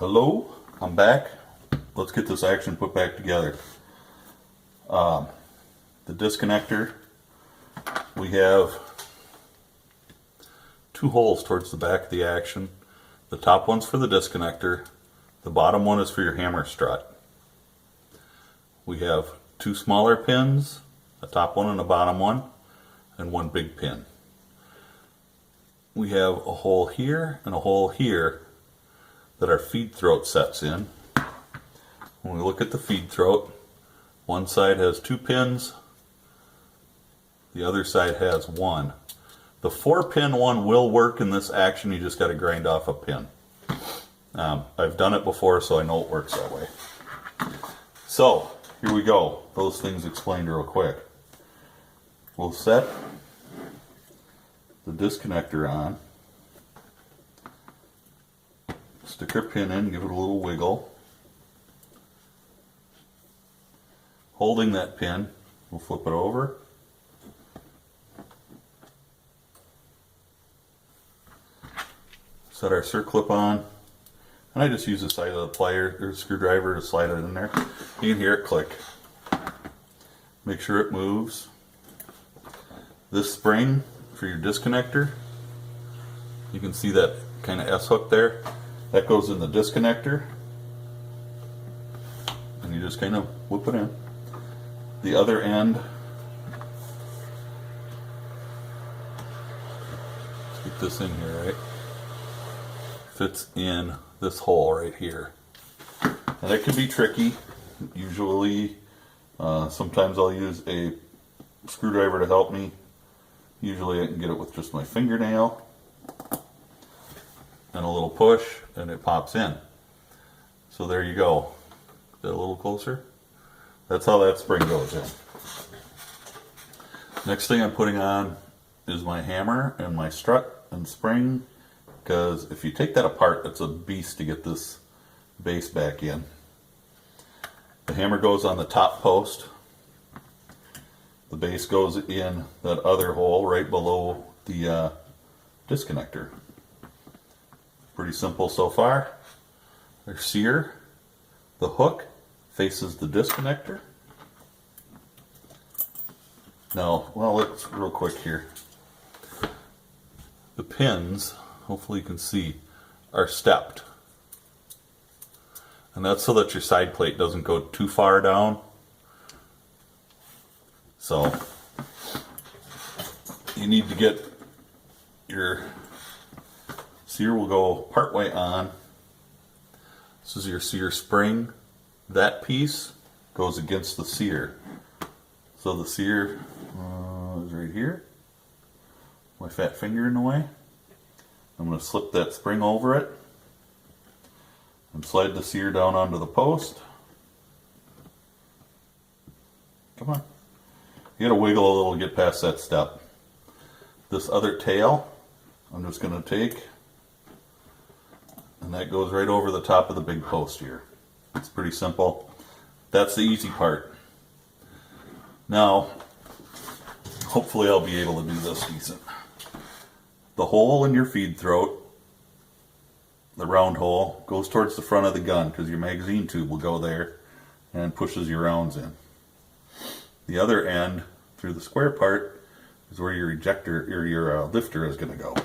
Hello, I'm back. Let's get this action put back together. The disconnector, we have two holes towards the back of the action. The top one's for the disconnector, the bottom one is for your hammer strut. We have two smaller pins, a top one and a bottom one, and one big pin. We have a hole here and a hole here that our feed throat sets in. When we look at the feed throat, one side has two pins, the other side has one. The 4-pin one will work in this action, you just got to grind off a pin. I've done it before, so I know it works that way. So, here we go. Those things explained real quick. We'll set the disconnector on. Stick our pin in, give it a little wiggle. Holding that pin, we'll flip it over. Set our circlip on, and I just use the side of the plier or screwdriver to slide it in there. You can hear it click. Make sure it moves. This spring for your disconnector, you can see that kind of S-hook there. That goes in the disconnector, and you just kind of whip it in. The other end, let's get this in here, right? Fits in this hole right here. And that can be tricky. Usually, sometimes I'll use a screwdriver to help me. Usually I can get it with just my fingernail and a little push, and it pops in. So there you go. Get a little closer. That's how that spring goes in. Next thing I'm putting on is my hammer and my strut and spring, because if you take that apart, it's a beast to get this base back in. The hammer goes on the top post. The base goes in that other hole right below the disconnector. Pretty simple so far. Our sear, the hook, faces the disconnector. Now, well, let's real quick here. The pins, hopefully you can see, are stepped. And that's so that your side plate doesn't go too far down. So, you need to get your sear will go part way on. This is your sear spring. That piece goes against the sear. So the sear is right here. My fat finger in the way. I'm going to slip that spring over it and slide the sear down onto the post. Come on. You got to wiggle a little to get past that step. This other tail, I'm just going to take, and that goes right over the top of the big post here. It's pretty simple. That's the easy part. Now, hopefully I'll be able to do this decent. The hole in your feed throat, the round hole, goes towards the front of the gun because your magazine tube will go there and pushes your rounds in. The other end, through the square part, is where your ejector or your lifter is going to go.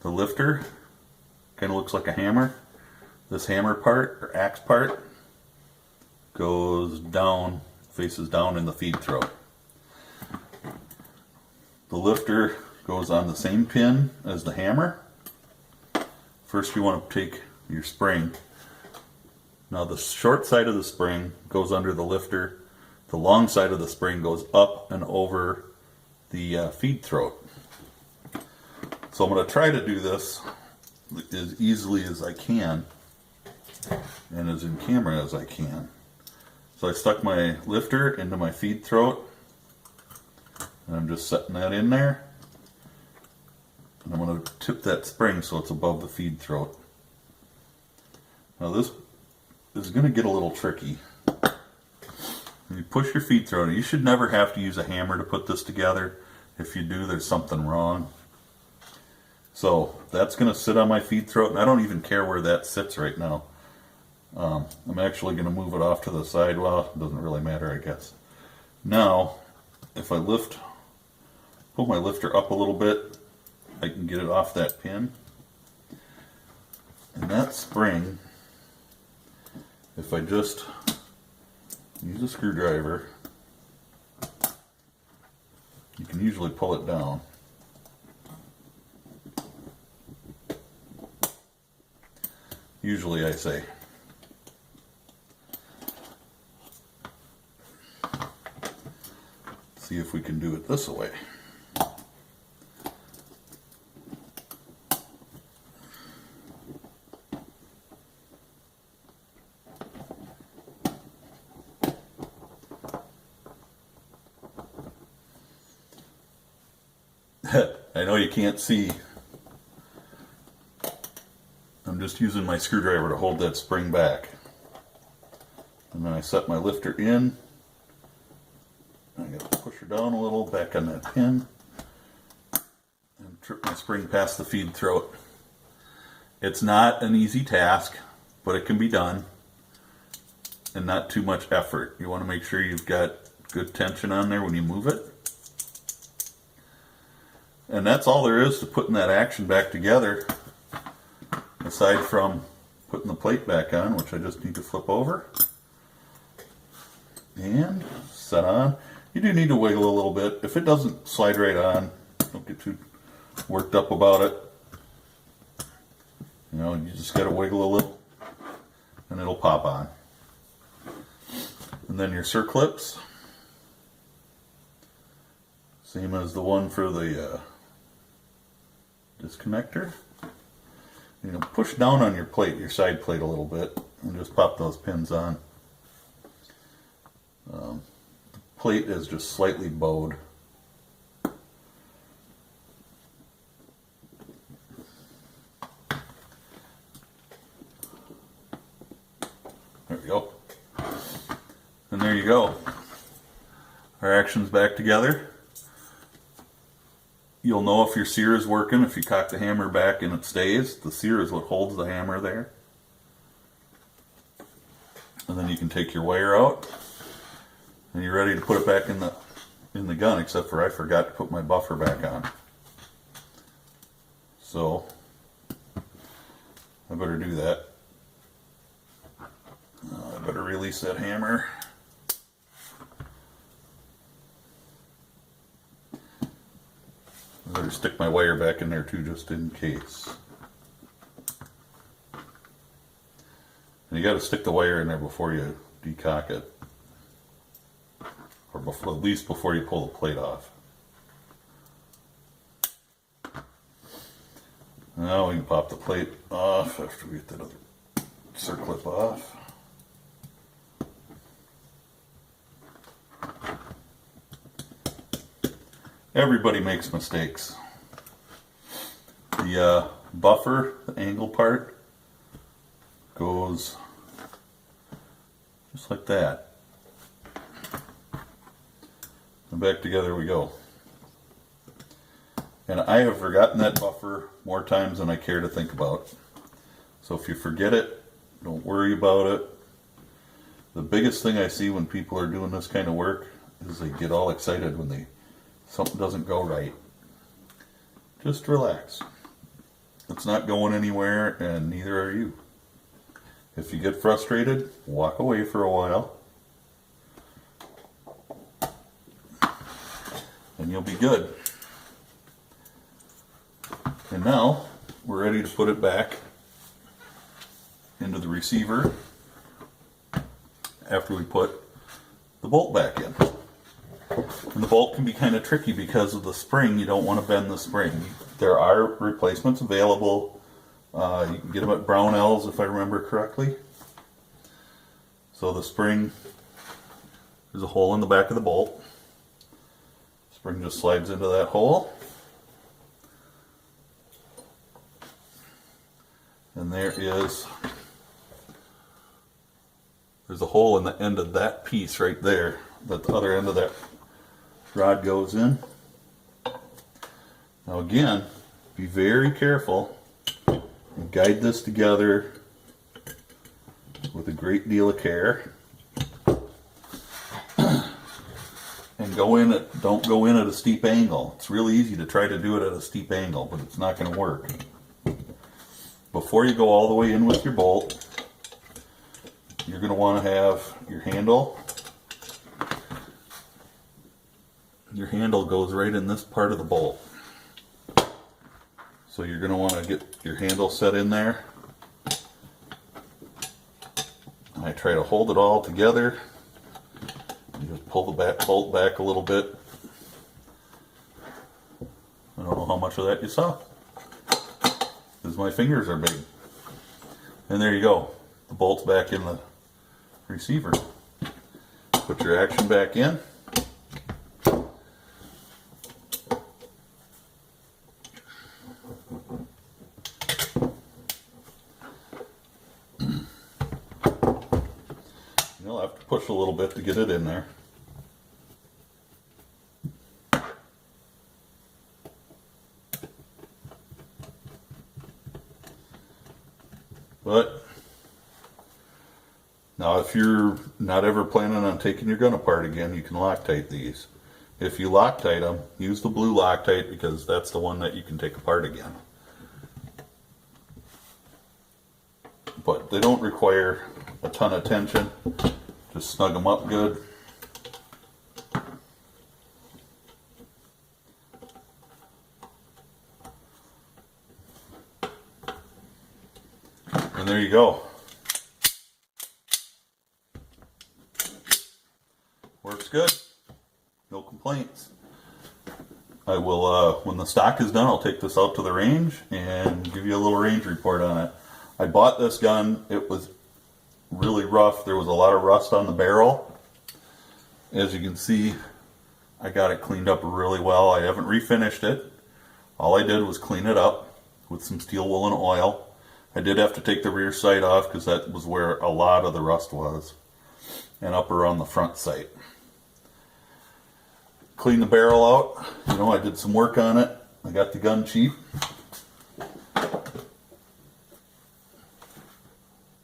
The lifter kind of looks like a hammer. This hammer part, or axe part, goes down, faces down in the feed throat. The lifter goes on the same pin as the hammer. First you want to take your spring. Now the short side of the spring goes under the lifter. The long side of the spring goes up and over the feed throat. So I'm going to try to do this as easily as I can and as in camera as I can. So I stuck my lifter into my feed throat, and I'm just setting that in there, and I'm going to tip that spring so it's above the feed throat. Now this is going to get a little tricky. When you push your feed throat, you should never have to use a hammer to put this together. If you do, there's something wrong. So that's going to sit on my feed throat, and I don't even care where that sits right now. I'm actually going to move it off to the side. Well, it doesn't really matter, I guess. Now, if I pull my lifter up a little bit, I can get it off that pin. And that spring, if I just use a screwdriver, you can usually pull it down. Usually, I say. See if we can do it this way. I know you can't see. I'm just using my screwdriver to hold that spring back. And then I set my lifter in. I'm going to push her down a little, back on that pin, and trip my spring past the feed throat. It's not an easy task, but it can be done, and not too much effort. You want to make sure you've got good tension on there when you move it. And that's all there is to putting that action back together, aside from putting the plate back on, which I just need to flip over and set on. You do need to wiggle a little bit. If it doesn't slide right on, don't get too worked up about it. You know, you just got to wiggle a little and it'll pop on. And then your circlips, same as the one for the disconnector. You know, push down on your plate, your side plate a little bit, and just pop those pins on. The plate is just slightly bowed. There we go. And there you go. Our action's back together. You'll know if your sear is working if you cock the hammer back and it stays. The sear is what holds the hammer there. And then you can take your wire out and you're ready to put it back in the gun, except for I forgot to put my buffer back on. So I better do that. I better release that hammer. I better stick my wire back in there too, just in case. And you got to stick the wire in there before you decock it, or before, at least before you pull the plate off. Now we can pop the plate off after we get that other circlip off. Everybody makes mistakes. The buffer, the angle part, goes just like that. And back together we go. And I have forgotten that buffer more times than I care to think about. So if you forget it, don't worry about it. The biggest thing I see when people are doing this kind of work is they get all excited when something doesn't go right. Just relax. It's not going anywhere, and neither are you. If you get frustrated, walk away for a while, and you'll be good. And now we're ready to put it back into the receiver after we put the bolt back in. And the bolt can be kind of tricky because of the spring. You don't want to bend the spring. There are replacements available. You can get them at Brownells, if I remember correctly. So the spring, there's a hole in the back of the bolt. Spring just slides into that hole. And there's a hole in the end of that piece right there, that the other end of that rod goes in. Now again, Be very careful and guide this together with a great deal of care. And don't go in at a steep angle. It's really easy to try to do it at a steep angle, but it's not going to work. Before you go all the way in with your bolt, you're going to want to have your handle. Your handle goes right in this part of the bolt. So you're going to want to get your handle set in there. I try to hold it all together. You just pull the bolt back a little bit. I don't know how much of that you saw, because my fingers are big. And there you go. The bolt's back in the receiver. Put your action back in. You'll have to push a little bit to get it in there. But now if you're not ever planning on taking your gun apart again, you can Loctite these. If you Loctite them, use the blue Loctite, because that's the one that you can take apart again. But they don't require a ton of tension. Just snug them up good. And there you go. Works good. No complaints. I will, when the stock is done, I'll take this out to the range and give you a little range report on it. I bought this gun. It was really rough. There was a lot of rust on the barrel. As you can see, I got it cleaned up really well. I haven't refinished it. All I did was clean it up with some steel wool and oil. I did have to take the rear sight off because that was where a lot of the rust was, and up around the front sight. Clean the barrel out. You know, I did some work on it. I got the gun cheap.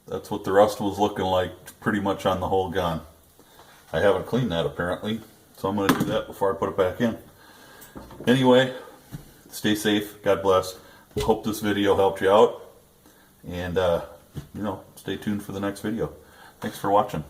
That's what the rust was looking like pretty much on the whole gun. I haven't cleaned that apparently, so I'm going to do that before I put it back in. Anyway, stay safe. God bless. Hope this video helped you out. And, you know, stay tuned for the next video. Thanks for watching.